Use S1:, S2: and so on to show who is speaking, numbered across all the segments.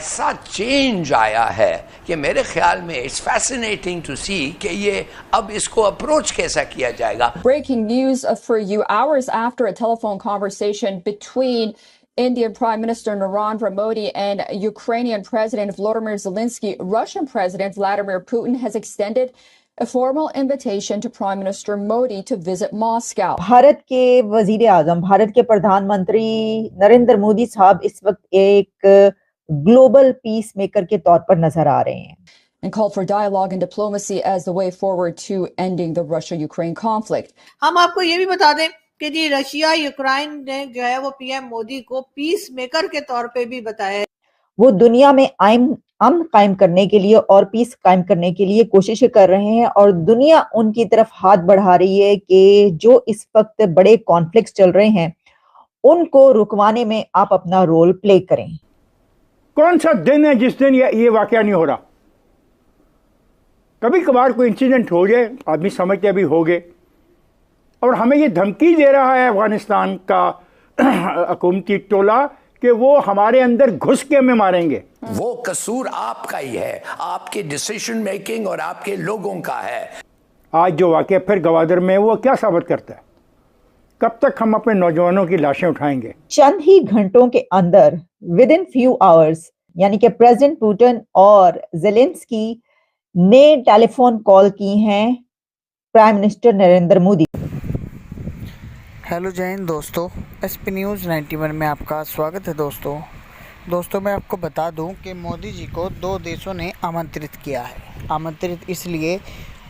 S1: ایسا چینج آیا ہے کہ میرے خیال میں اٹس فیسینیٹنگ ٹو سی کہ یہ اب اس کو اپروچ کیسا کیا جائے گا.
S2: Breaking news for you hours after a telephone conversation between Indian Prime Minister Narendra Modi and Ukrainian President Volodymyr Zelensky, Russian President Vladimir Putin has extended a formal invitation to Prime Minister Modi to visit Moscow.
S3: Bharat کے وزیر اعظم، بھارت کے پردھان منتری نریندر مودی صاحب اس وقت ایک global peace maker کے طور پر نظر آ رہے ہیں.
S2: And called for dialogue and diplomacy as the way forward to ending the Russia-Ukraine conflict.
S4: ہم آپ کو یہ بھی بتا دیں کہ جی رشیا یوکرائن نے جو ہے وہ پی ایم مودی کو پیس میکر کے طور پہ بھی بتایا ہے.
S3: وہ دنیا میں امن قائم کرنے کے لیے اور پیس قائم کرنے کے لیے کوششیں کر رہے ہیں، اور دنیا ان کی طرف ہاتھ بڑھا رہی ہے کہ جو اس وقت بڑے کانفلکٹس چل رہے ہیں ان کو رکوانے میں آپ اپنا رول پلے کریں.
S5: کون سا دن ہے جس دن یہ واقعہ نہیں ہو رہا؟ کبھی کبھار کوئی انسیڈنٹ ہو جائے، آدمی سمجھتے ابھی ہو گئے، اور ہمیں یہ دھمکی دے رہا ہے افغانستان کا حکومتی ٹولہ کہ وہ ہمارے اندر گھس کے ہمیں ماریں گے.
S1: وہ قصور آپ کا ہی ہے، آپ کے ڈیسیشن میکنگ اور آپ کے لوگوں کا ہے.
S5: آج جو واقعہ پھر گوادر میں وہ کیا ثابت کرتا ہے؟ کب تک ہم اپنے نوجوانوں کی لاشیں اٹھائیں گے؟
S3: چند ہی گھنٹوں کے اندر ود ان فیو آورز، یعنی کہ پریزیڈنٹ پوٹن اور زیلنسکی نے ٹیلی فون کال کی ہیں prime minister Narendra Modi.
S6: Hello Jai Hind دوستو، ایس پی نیوز 91 میں آپ کا سواگت ہے. دوستو میں آپ کو بتا دوں کہ مودی جی کو 2 دیشوں نے آمنترت کیا ہے. آمنترت اس لیے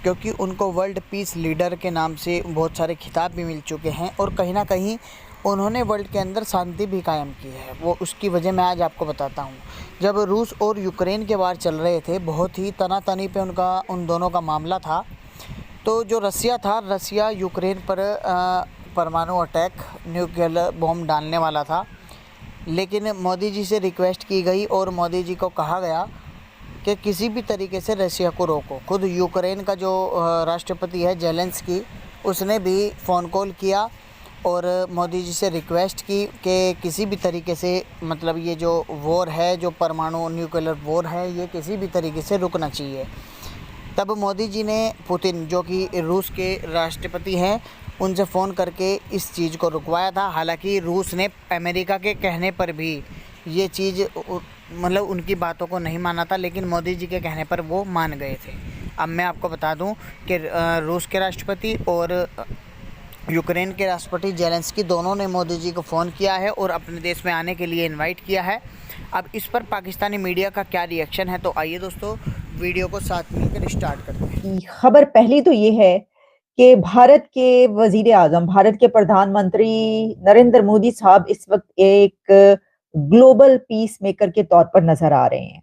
S6: کیونکہ ان کو ورلڈ پیس لیڈر کے نام سے بہت سارے خطاب بھی مل چکے ہیں، اور کہیں نہ کہیں انہوں نے ورلڈ کے اندر شانتی بھی قائم کی ہے. وہ اس کی وجہ میں آج آپ کو بتاتا ہوں. جب روس اور یوکرین کے وار چل رہے تھے، بہت ہی تنا تنی پہ ان دونوں کا معاملہ تھا، تو جو رشیا یوکرین پر پرمانو اٹیک نیوکلیئر بوم ڈالنے والا تھا، لیکن مودی جی سے ریکویسٹ کی گئی اور مودی جی کو کہا گیا کہ کسی بھی طریقے سے رشیا کو روکو. خود یوکرین کا جو راشٹرپتی ہے زیلنسکی، اس نے بھی فون کال کیا اور مودی جی سے ریکویسٹ کی کہ کسی بھی طریقے سے مطلب یہ جو وار ہے، جو پرمانو نیوکلیئر وار ہے، یہ کسی بھی طریقے سے رکنا چاہیے. تب مودی جی نے پوتن جو کہ روس کے راشٹرپتی ہیں ان سے فون کر کے اس چیز کو رکوایا تھا. حالانکہ روس نے امریکہ کے کہنے پر بھی یہ چیز مطلب ان کی باتوں کو نہیں مانا تھا، لیکن مودی جی کے کہنے پر وہ مان گئے تھے. اب میں آپ کو بتا دوں کہ روس کے راشٹرپتی اور یوکرین کے راشٹرپتی زیلنسکی دونوں نے مودی جی کو فون کیا ہے اور اپنے دیش میں آنے کے لیے انوائٹ کیا ہے. اب اس پر پاکستانی میڈیا کا کیا ری ایکشن ہے، تو آئیے دوستو ویڈیو کو ساتھ مل کر اسٹارٹ کرتے ہیں.
S3: خبر پہلی تو یہ ہے کہ بھارت کے وزیر اعظم، بھارت کے پردھان منتری نریندر مودی صاحب اس وقت ایک گلوبل پیس میکر کے طور پر نظر آ رہے ہیں.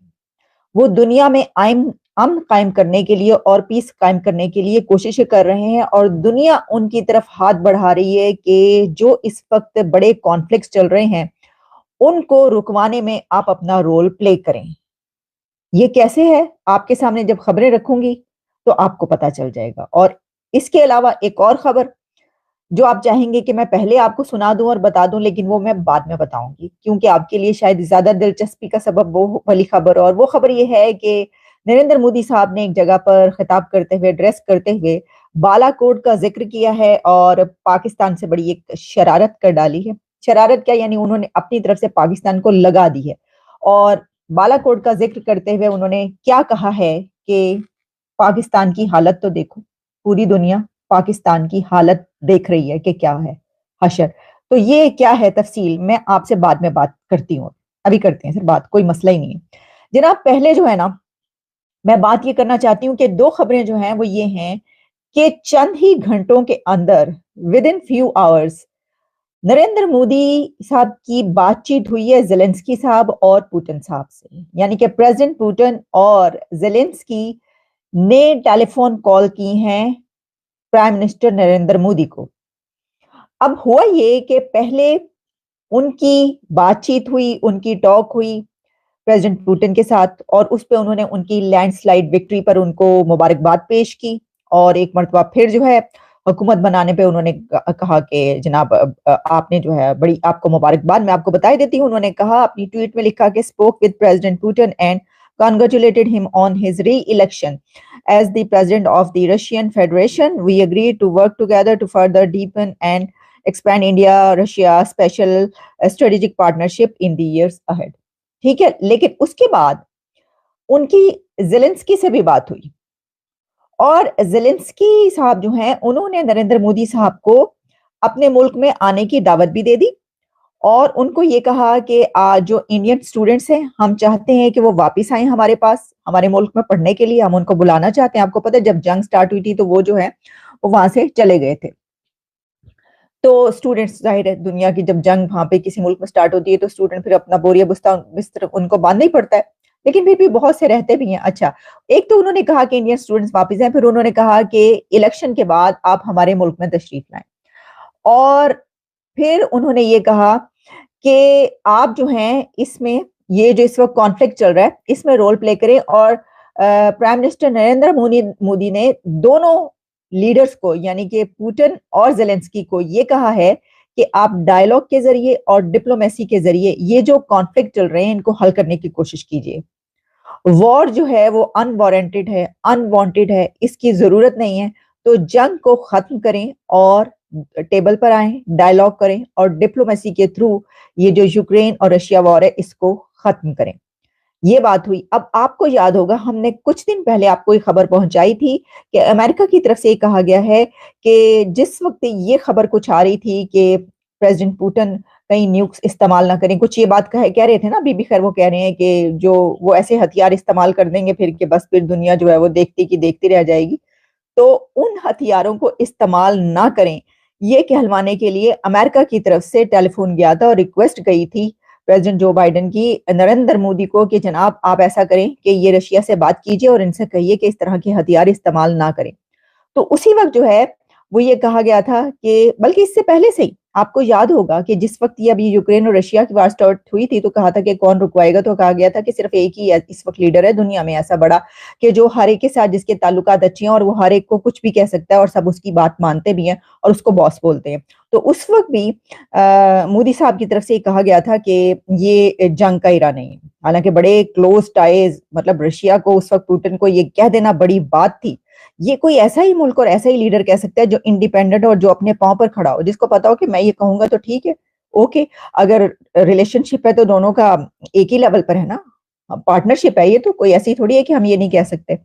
S3: وہ دنیا میں امن قائم کرنے کے لیے اور پیس قائم کرنے کے لیے کوششیں کر رہے ہیں، اور دنیا ان کی طرف ہاتھ بڑھا رہی ہے کہ جو اس وقت بڑے کانفلکٹس چل رہے ہیں ان کو رکوانے میں آپ اپنا رول پلے کریں. یہ کیسے ہے آپ کے سامنے جب خبریں رکھوں گی تو آپ کو پتا چل جائے گا. اور اس کے علاوہ ایک اور خبر جو آپ چاہیں گے کہ میں پہلے آپ کو سنا دوں اور بتا دوں، لیکن وہ میں بعد میں بتاؤں گی کیونکہ آپ کے لیے شاید زیادہ دلچسپی کا سبب وہ والی خبر. اور وہ خبر یہ ہے کہ نریندر مودی صاحب نے ایک جگہ پر خطاب کرتے ہوئے، ایڈریس کرتے ہوئے بالا کوٹ کا ذکر کیا ہے اور پاکستان سے بڑی ایک شرارت کر ڈالی ہے. شرارت کیا؟ یعنی انہوں نے اپنی طرف سے پاکستان کو لگا دی ہے. اور بالا کوٹ کا ذکر کرتے ہوئے انہوں نے کیا کہا ہے کہ پاکستان کی حالت تو دیکھو، پوری دنیا پاکستان کی حالت دیکھ رہی ہے کہ کیا ہے حشر. تو یہ کیا ہے تفصیل میں آپ سے بعد میں بات کرتی ہوں. ابھی کرتے ہیں سر بات، کوئی مسئلہ ہی نہیں ہے جناب. پہلے جو ہے نا میں بات یہ کرنا چاہتی ہوں کہ 2 خبریں جو ہیں وہ یہ ہیں کہ چند ہی گھنٹوں کے اندر within few hours Narendra Modi صاحب کی بات چیت ہوئی ہے زیلنسکی صاحب اور پوٹن صاحب سے. یعنی کہ پریزیڈنٹ پوٹن اور زیلنسکی نے ٹیلی فون کال کی ہیں پرائم منسٹر نریندر مودی کو. اب ہوا یہ کہ پہلے ان کی بات چیت ہوئی، ان کی ٹاک ہوئی پریزیڈنٹ پوٹن کے ساتھ، اور اس پہ انہوں نے ان کی لینڈ سلائیڈ وکٹری پر ان کو مبارکباد پیش کی. اور ایک مرتبہ پھر جو ہے حکومت بنانے پہ انہوں نے کہا کہ جناب آپ نے جو ہے بڑی آپ کو مبارکباد، میں آپ کو بتا دیتی ہوں، انہوں نے کہا اپنی ٹویٹ میں لکھا کہ spoke with president Putin and congratulated him on his re-election as the president of the Russian Federation. We agreed to work together to further deepen and expand India-Russia special strategic partnership in the years ahead. ٹھیک ہے، لیکن اس کے بعد ان کی Zelensky سے بھی بات ہوئی اور زیلنسکی صاحب جو ہیں انہوں نے نریندر مودی صاحب کو اپنے ملک میں آنے کی دعوت بھی دے دی اور ان کو یہ کہا کہ جو انڈین اسٹوڈنٹس ہیں ہم چاہتے ہیں کہ وہ واپس آئیں ہمارے پاس، ہمارے ملک میں پڑھنے کے لیے، ہم ان کو بلانا چاہتے ہیں۔ آپ کو پتہ ہے جب جنگ سٹارٹ ہوئی تھی تو وہ جو ہے وہ وہاں سے چلے گئے تھے، تو اسٹوڈنٹس ظاہر ہے دنیا کی جب جنگ وہاں پہ کسی ملک میں سٹارٹ ہوتی ہے تو اسٹوڈنٹ پھر اپنا بوریا بستر ان کو باندھنا ہی پڑتا ہے، لیکن پھر بھی بہت سے رہتے بھی ہیں۔ اچھا، ایک تو انہوں نے کہا کہ انڈین اسٹوڈنٹس واپس آئیں، پھر انہوں نے کہا کہ الیکشن کے بعد آپ ہمارے ملک میں تشریف لائیں، اور پھر انہوں نے یہ کہا کہ آپ جو ہیں اس میں یہ جو اس وقت کانفلکٹ چل رہا ہے اس میں رول پلے کریں، اور پرائم منسٹر نریندر مودی نے دونوں لیڈرز کو یعنی کہ پوٹن اور زیلنسکی کو یہ کہا ہے کہ آپ ڈائیلاگ کے ذریعے اور ڈپلومیسی کے ذریعے یہ جو کانفلکٹ چل رہے ہیں ان کو حل کرنے کی کوشش کیجیے۔ وار جو ہے وہ انوارنٹڈ ہے، انوانٹڈ ہے، اس کی ضرورت نہیں ہے، تو جنگ کو ختم کریں اور ٹیبل پر آئیں، ڈائیلاگ کریں اور ڈپلومیسی کے تھرو یہ جو یوکرین اور رشیا وار ہے اس کو ختم کریں۔ یہ بات ہوئی۔ اب آپ کو یاد ہوگا ہم نے کچھ دن پہلے آپ کو یہ خبر پہنچائی تھی کہ امریکہ کی طرف سے یہ کہا گیا ہے کہ جس وقت یہ خبر کچھ آ رہی تھی کہ پریزیڈنٹ پوٹن کہیں نیوکس استعمال نہ کریں، کچھ یہ بات کہہ رہے تھے نا بی بی خیر، وہ کہہ رہے ہیں کہ جو وہ ایسے ہتھیار استعمال کر دیں گے پھر کہ بس پھر دنیا جو ہے وہ دیکھتی کی دیکھتی رہ جائے گی، تو ان ہتھیاروں کو استعمال نہ کریں یہ کہلوانے کے لیے امریکہ کی طرف سے ٹیلی فون گیا تھا اور ریکویسٹ گئی تھی پریزیڈنٹ جو بائیڈن کی نریندر مودی کو کہ جناب آپ ایسا کریں کہ یہ رشیا سے بات کیجئے اور ان سے کہیے کہ اس طرح کے ہتھیار استعمال نہ کریں۔ تو اسی وقت جو ہے وہ یہ کہا گیا تھا کہ بلکہ اس سے پہلے سے ہی آپ کو یاد ہوگا کہ جس وقت یہ ابھی یوکرین اور رشیا کی وار سٹارٹ ہوئی تھی تو کہا تھا کہ کون رکوائے گا، تو کہا گیا تھا کہ صرف ایک ہی اس وقت لیڈر ہے دنیا میں ایسا بڑا کہ جو ہر ایک کے ساتھ جس کے تعلقات اچھے ہیں اور وہ ہر ایک کو کچھ بھی کہہ سکتا ہے اور سب اس کی بات مانتے بھی ہیں اور اس کو باس بولتے ہیں۔ تو اس وقت بھی مودی صاحب کی طرف سے یہ کہا گیا تھا کہ یہ جنگ کا ارادہ نہیں ہے، حالانکہ بڑے کلوز ٹائز مطلب رشیا کو اس وقت پوٹن کو یہ کہہ دینا بڑی بات تھی۔ یہ کوئی ایسا ہی ملک اور ایسا ہی لیڈر کہہ سکتا ہے جو انڈیپینڈنٹ اور جو اپنے پاؤں پر کھڑا ہو، جس کو پتا ہو کہ میں یہ کہوں گا تو ٹھیک ہے، اوکے، اگر ریلیشن شپ ہے تو دونوں کا ایک ہی لیول پر ہے نا، پارٹنرشپ ہے، یہ تو کوئی ایسی تھوڑی ہے کہ ہم یہ نہیں کہہ سکتے،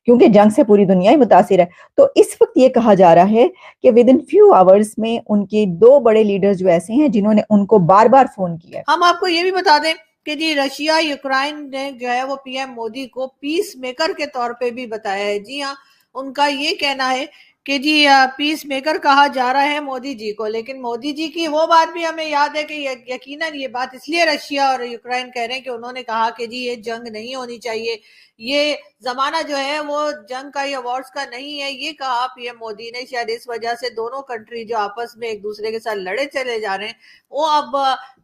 S3: کیونکہ جنگ سے پوری دنیا ہی متاثر ہے۔ تو اس وقت یہ کہا جا رہا ہے کہ ود ان فیو آورز میں ان کے دو بڑے لیڈرز جو ایسے ہیں جنہوں نے ان کو بار بار فون کیا۔
S4: ہم آپ کو یہ بھی بتا دیں کہ جی رشیا یوکرائن نے جو ہے وہ پی ایم مودی کو پیس میکر کے طور پہ بھی بتایا ہے۔ جی ہاں، ان کا یہ کہنا ہے کہ جی پیس میکر کہا جا رہا ہے مودی جی کو، لیکن مودی جی کی وہ بات بھی ہمیں یاد ہے کہ یقیناً یہ بات اس لیے رشیا اور یوکرائن کہہ رہے ہیں کہ انہوں نے کہا کہ جی یہ جنگ نہیں ہونی چاہیے، یہ زمانہ جو ہے وہ جنگ کا یا وارز کا نہیں ہے، یہ کہا پی ایم مودی نے۔ شاید اس وجہ سے دونوں کنٹری جو آپس میں ایک دوسرے کے ساتھ لڑے چلے جا رہے ہیں وہ اب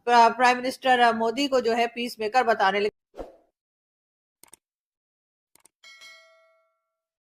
S4: پرائم منسٹر مودی کو جو ہے پیس میکر بتانے لگے۔